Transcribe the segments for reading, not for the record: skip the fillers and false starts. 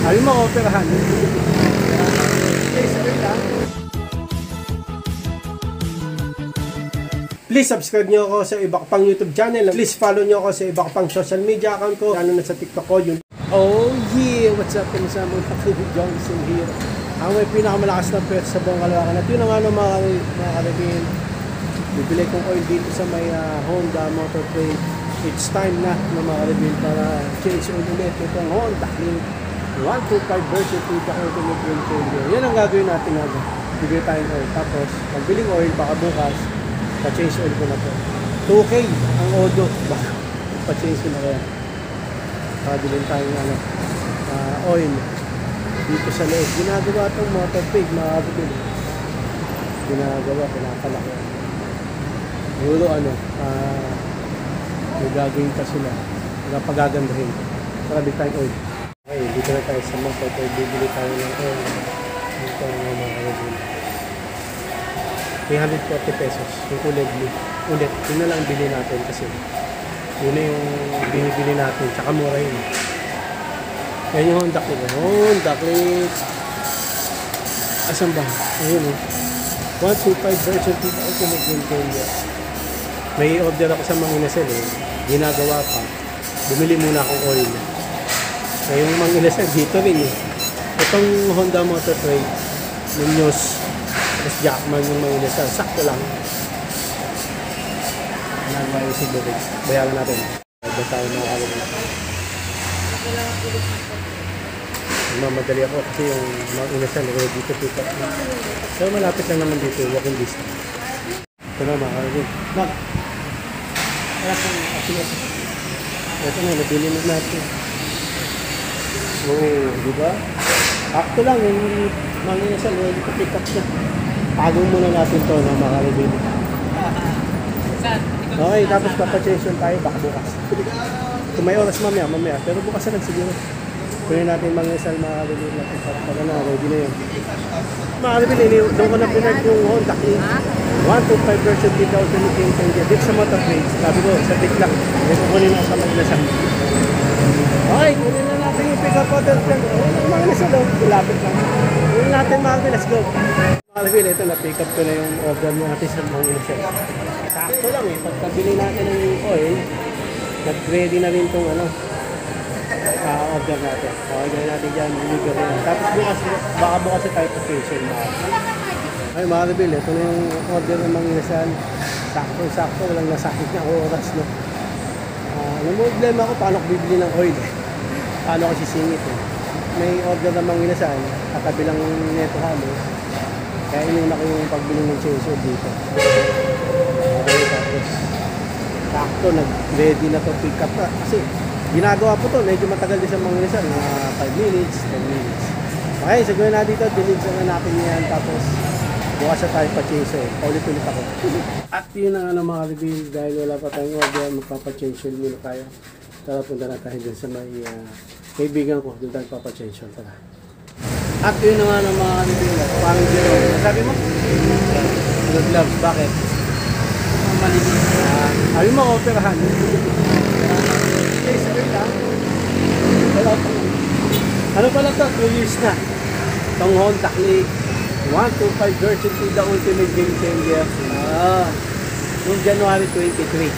Ayaw mo operahan. Please, wait lang. Please subscribe nyo ako sa iba pang YouTube channel. Please follow nyo ako sa iba pang social media account ko. Lalo na sa TikTok ko. Yun. Oh yeah! What's up? Sa mga kapatid Johnson here. Ang may pinakamalakas na pwede sa buong Kalawakan. At yun ang mga kalibin. Bibili kong oil dito sa may Honda Motor Trade. It's time na mga kalibin para change oil ulit. Itong Honda Click 125 version 2 the ultimate game changer. Yan ang gagawin natin natin. Bibili tayong oil. Tapos, pagbiling oil, baka bukas, pa-change oil ko na po. 2K ang odo. Baka pa-change ko na kaya. Pagbilin tayong oil dito sa loob. Ginagawa itong motor pig, mga kapatid. Ginagawa, pinakalaki. Siguro may gagawin pa sila. Pagagandahin. Marami tayong oil. Okay, dito na tayo sa motor pig. Bibili tayo ng oil. Dito ang mga kapatid. 340 pesos. Yung kulay blue. Ulit, yun na lang bili natin kasi yun na yung binibili natin. Tsaka mura yun. Yan yung Honda Click. Honda Click. Asan ba? Ayun 125 version 2 ultimate game changer. May order ako sa mga inasal ginagawa pa. Bumili muna akong oil. Yung mga inasal dito rin Itong Honda Motor Trade Munoz tapos Jackman yung mga inasal. Sakto lang. Nagbayo si Bobek. Bayaran natin. Bayaran tayo mga kalabas. Mamadali ako kasi yung mga inasal dito pick up. So malapit lang naman dito. Walking distance. Ito na mga kalabas. Mag! Ito na. Nabili na natin. Oo. Diba? Sakto lang. Yung mga inasal dito pick up siya. Pagong muna natin ito na mga kalabas. Okay, tapos papachation tayo baka bukas. Kung may oras mamaya. Pero bukas na lang siguro. Kunin natin mga isal makalibig natin. Para na, ready na yun. Makalibig, doon ko na pinag yung Honda Click 125 version dito ultimate game changer. Dito sa motor trades. Sabi ko, sa big lang. Ito kunin na sa maglasang. Okay, kunin na natin yung pick-up order. Mga nasal daw, lapit lang. Kunin natin mga let's go. Makalibig, ito na-pick up ko na yung order natin sa mga nasal. Sakto lang pagkabili natin ng oil, nag-ready na rin itong order natin. Okay, gawin natin dyan, deliver rin. Tapos bukas, baka bukas tayo pa-station. Ay mga kabil, ito na yung order ng mga inasal. Sakto, walang nasakit na oras, no? Yung problema ko, paano ko bibili ng oil? Paano ko sisingit, May order ng mga inasal, katabi lang neto halos. Kaya inuna ko yung pagbili ng change oil dito. Okay, tapos sakto, nag-ready na to pick up na. Kasi ginagawa po to, medyo matagal din sa mga inasal, mga 5 minutes, 10 minutes. Okay, so gawin na dito, delete na natin yan, tapos bukas na tayo pa-change oil. Paulit-ulit ako. At yun ang mga reveal, dahil wala pa tayong order, magpapa-change oil muna tayo. Tara, punta na tayo dun sa may kaibigan ko, dun tayo papa-change oil. Tara. At yun nga ng mga reveal, parang zero. Sabi mo? Good love, bakit? Malinis. Ayaw mo operahan. Please, wait lang. Ano pala ito? 2 years na. Itong Honda Click 125 version 2 the ultimate game changer. Noong January 23. Okay,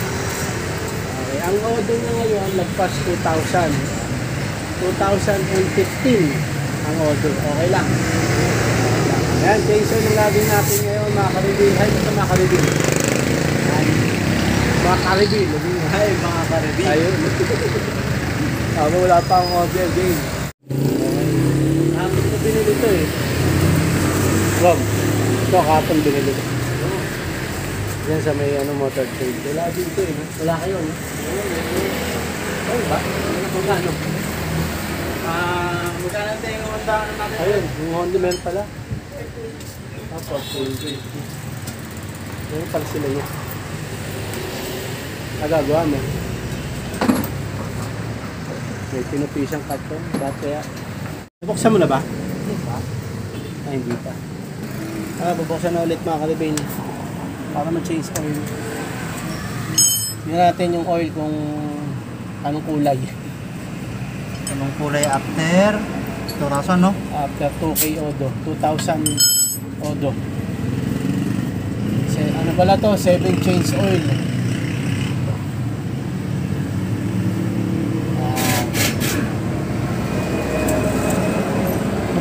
ang order na ngayon, lagpas 2000. 2015 ang order. Okay lang. Ayan, change oil ang gagawin natin ngayon, mga karibin. Hay, ito mga karibin. Mga karibin. Hay, mga karibin. Ayun. Wala pa akong order game. Ang ito binili ito Rob. Ito kapon binili ito. Yan sa may motor trade. Wala dito Wala kayo ba? Magkano? Magkano tayo yung Honda natin? Ayun, yung Honda men pala. Tapos, yung pala sila niya. Nagagawa mo. May pinupisang karton. Ba't kaya? Bubuksan mo na ba? Hindi pa. Ay, hindi pa. Bubuksan na ulit mga kalibin. Para ma-change oil. Tingnan natin yung oil kung anong kulay. Anong kulay after? Torasan, no? After 2K odo. 2,000 odo. Ano pala to? 7 change oil.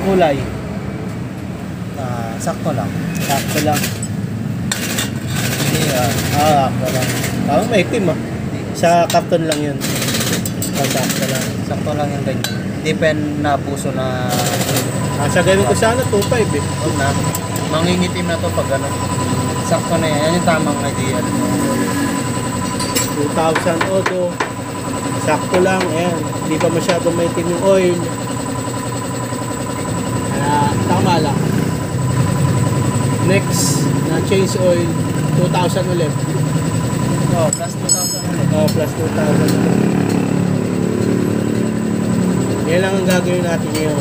Kulay. Sakto lang. Sakto lang. Hindi, Sakto lang. Parang may itim Sa karton lang yun. Sakto lang. sakto lang yung ganyan. Hindi pa na puso na... Sa ganun ko sana, 2.5 eh. Huwag na. Mangingitim na to pag ano. Sakto na yan. Yan yung tamang idea. 2,000 odo. Sakto lang. Ayan. Hindi pa masyadong may itim yung oil. Tama lang. Next na change oil, 2,000 ulit. Oh, plus 2,000 ulit. Plus 2,000 ulit. Yan lang ang gagawin natin ngayon.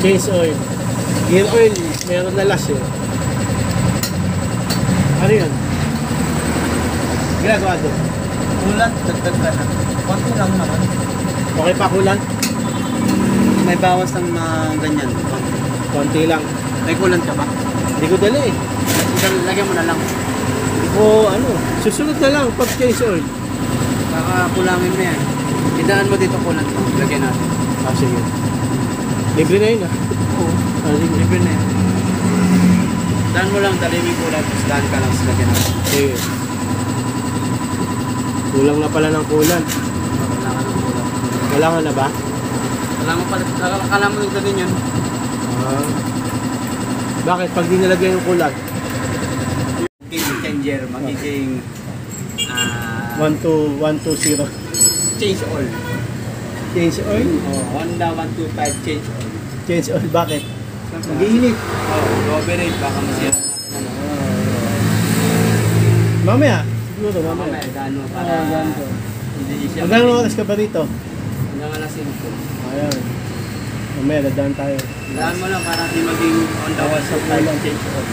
Change oil. Gear oil, meron na last eh. Ano yun? Ginagawa doon. Kulat, dagdag ka na. Konti lang naman. Okay pa kulan? May bawas ng ganyan. Konti lang. May kulant ka ba? Hindi ko dala eh. Lagyan mo na lang. O susunod na lang pag change oil. Kakakulangin mo yan. Idaan mo dito kulant mo. Lagyan natin. Sige. Libre na yun Oo. Sige. Libre na yan. Daan mo lang, dali mo yung kulant. Tapos daan ka lang sa lagyan natin. Sige. Kulang na pala ng kulan. Kailangan ng kulant. Kailangan na ba? Kailangan mo yung din yan. Bakit? Pag di nilagyan yung kulan? Game changer. Magiging 120. change oil. Change oil? Honda 125 change oil. Change oil. Bakit? Mag-iinit. Overrate. Baka masira. Mamaya. Siguro mamaya. Daan mo para hindi siya. Hanggang oras ka ba dito? Hanggang alas 5. Ayan. Mamaya, dadaan tayo. Daan mo lang para di maging Honda 125 change oil.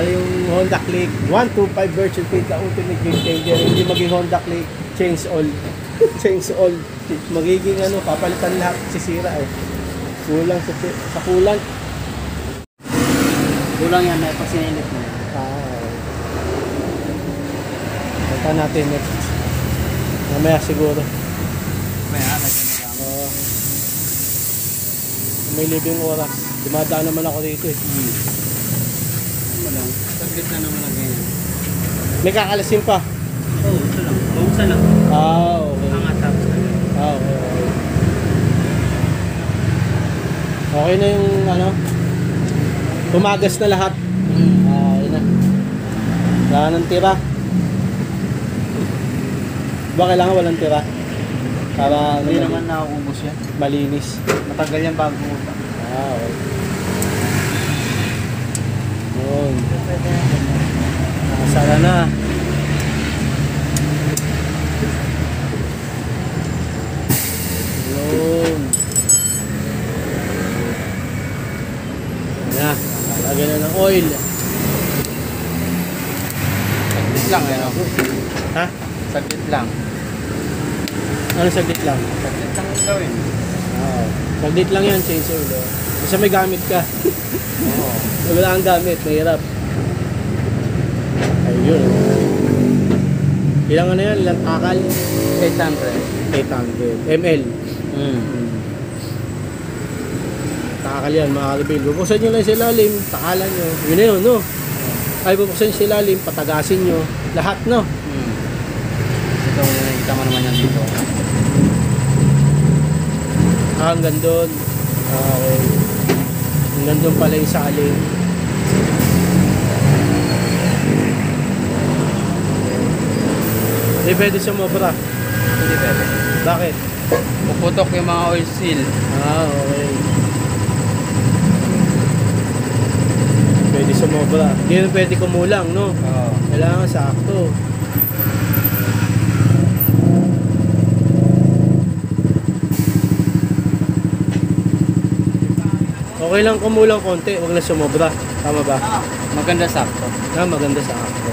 Yung Honda Click 125 version fit na ultimate game changer. Hindi maging Honda Click change oil. Change oil. Magiging papalitan lahat, sisira eh. Kulang sa kulang. Kulang yan na pag sininit mo. Punta natin next. Mamaya siguro. May alas na lang. May libing oras. Dumadaan naman ako dito eh. Ano lang. Saglit na naman ang ganyan. May kakalasin pa. Oo, ito lang. Bausan lang. Okay. Angat tapos na. Okay. Okay na yung tumagas na lahat. Okay na. Wala nang tira. Ba kailangan walang tira? Para Hindi naman nakakubos yan. malinis. Matagal yan bago utak. Okay. Yun. Nasara na. Yun. Na, lagyan na ng oil. Saglit lang eh. Ha? Saglit lang. Ano saglit lang? Saglit lang yung gawin. Oo. Saglit lang yan, change oil. Basta may gamit ka. Oo. Wala kang gamit, mahirap. Ayun. Ilang yan? Ilang takal? 800. 800 ml. Takal yan, mga kalibig. Bubuksan nyo lang sa ilalim, takalan nyo. Yun na yun, no? Ay, bubuksan nyo sa ilalim, patagasin nyo. Lahat, no? Ito, nakikita mo naman yan dito. Hanggang doon. Okay. Hanggang doon pala yung saling. Hindi pwede sumobra. Hindi pwede. Bakit? Puputok yung mga oil seal. Okay. Pwede sumobra. Hindi rin pwede kumulang, no? Oo. Kailangan sakto. Okay lang kumulang konti, huwag na sumobra. Tama ba? Maganda sakto. Maganda sakto.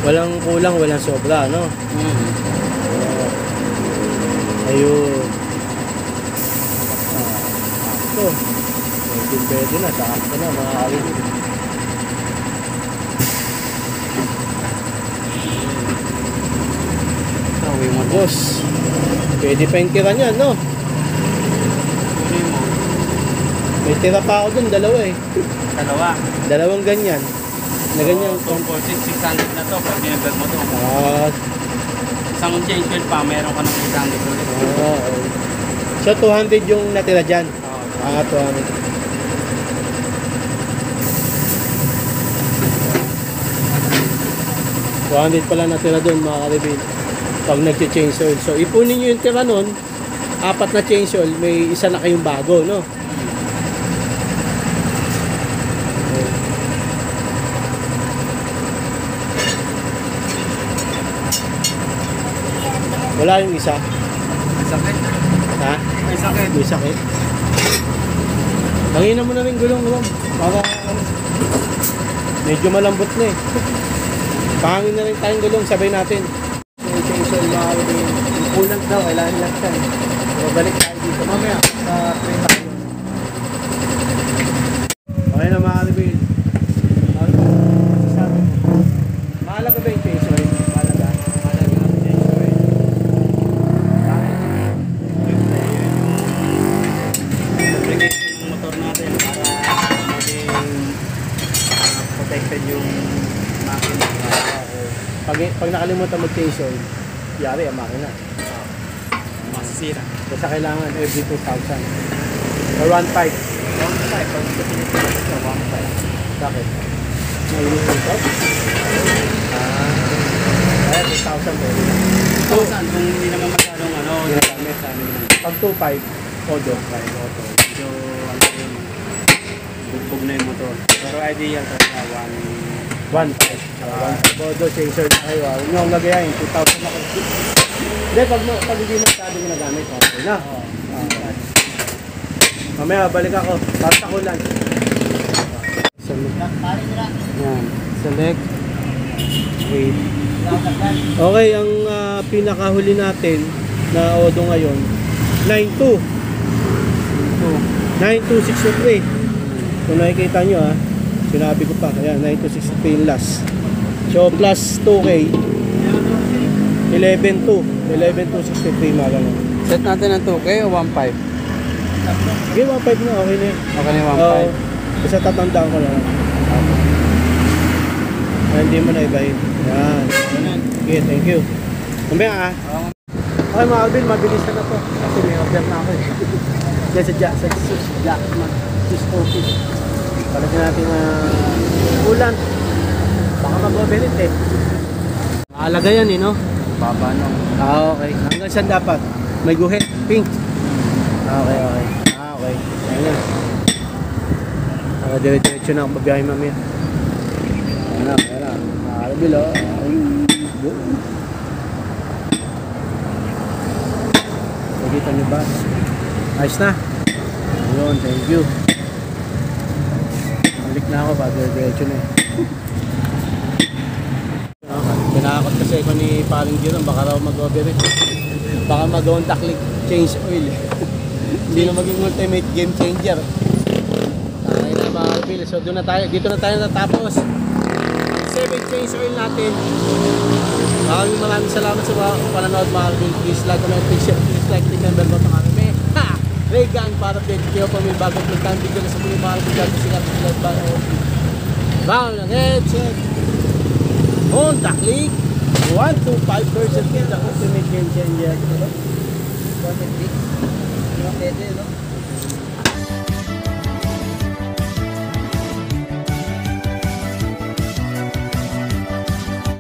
Walang kulang, walang sobra, no? Mm. Ayun. sakto. Pwede na, sakto na mga kalibin. Uwi mo to. Boss, pwede pa yung tira niyan, no? Uwi mo. May tira pa ako dun, dalawa eh. Dalawa. Dalawang ganyan. Na ganyan. So, 600 na to pag binagdag mo to. Ah, Isang change oil pa, meron ka ng 800 ulit. okay. So 200 yung natira dyan. Oo. Ah, 200. $200 pala natira doon mga karibin. Pag nag-change oil. So ipunin nyo yung tira nun, 4 na change oil, may isa na kayong bago, no? Wala yung isa. May sakit. Ha? May sakit. May sakit. Langinan mo na rin gulong mo. Para medyo malambot na eh. Pangin na rin tayong gulong, sabay natin. Yung change oil mga kalibin. Yung coolant daw, kailangan lang siya. So balik tayo dito mamaya sa train tayo. Okay na mga kalibin. Sabi mo. Mahalaga ba yung change oil? Mahalaga. Mahalaga ang change oil. Lubrication ng motor natin para maging protected yung makina. Pag nakalimutan mag-change oil, yari ang makina. Masisira. Kasi kailangan every 2,000 or 1,500. 1.5 pag pinipili ito, 1.5. Bakit? Mainit ito? Kaya 2,000 pwede na. 2,000 kung hindi naman masyadong ano, ginagamit sa amin. Pag 2,500, todo. Medyo ano yun, bugbog na yung motor. Pero ideal talaga 1,500. Todo, change oil na kayo. Huwag nyo akong lagayain, 2,000 na kayo. Hindi, pag hindi masyado ginagamit, okay na. Mamaya, balik ako. Basta ko lang. Select. Yan. Select. Wait. Okay, ang pinakahuli natin na odo ngayon, 92. 9263. Kung nakikita nyo sinabi ko pa, ayan, 9263 yung last. So, plus 2K, 11,263 mga ganun. Set natin ng 2K o 1.5? Sige, 1,500 na, okay na yun. Okay na yung Oo. Basta tatandaan ko lang. Hindi mo na ibahin. Yan. Okay, thank you. Mamaya Okay mga Alvin, mabilis na to. Kasi may order na ako eh. Yan sa Jackman. Cheese coffee. Palagyan natin ulan. Baka mag-overheat eh. Mahalaga yan eh, no? Baba no. Okay. Hanggang saan dapat? May guhit? Pink? Okay. Okay. Ayan na. Dire-diretso na ako mabiyahe mamaya. Ayan na. Nakalabil oh. Nakikita niyo ba? Ayos na. Ayun, thank you. Balik na ako pa. Dire-diretso na eh. Pinakakot kasi ako ni Paring Jerome, baka raw mag-overheat. Baka mag-on click change oil. Hindi na maging ultimate game changer. Ay na mga Alvin. So doon na tayo, dito na tayo natapos. 7 change oil natin. Maraming salamat sa mga panonood mga Alvin. Please like, comment, please share, please like, click and bell button ng anime. Regan para update kayo pa may bagong platan. Bigyan na sa mga mga Alvin. Dati sikat sa live ba o bang ng headset. Honda Click 125% the ultimate game changer. 150? Pwede, no?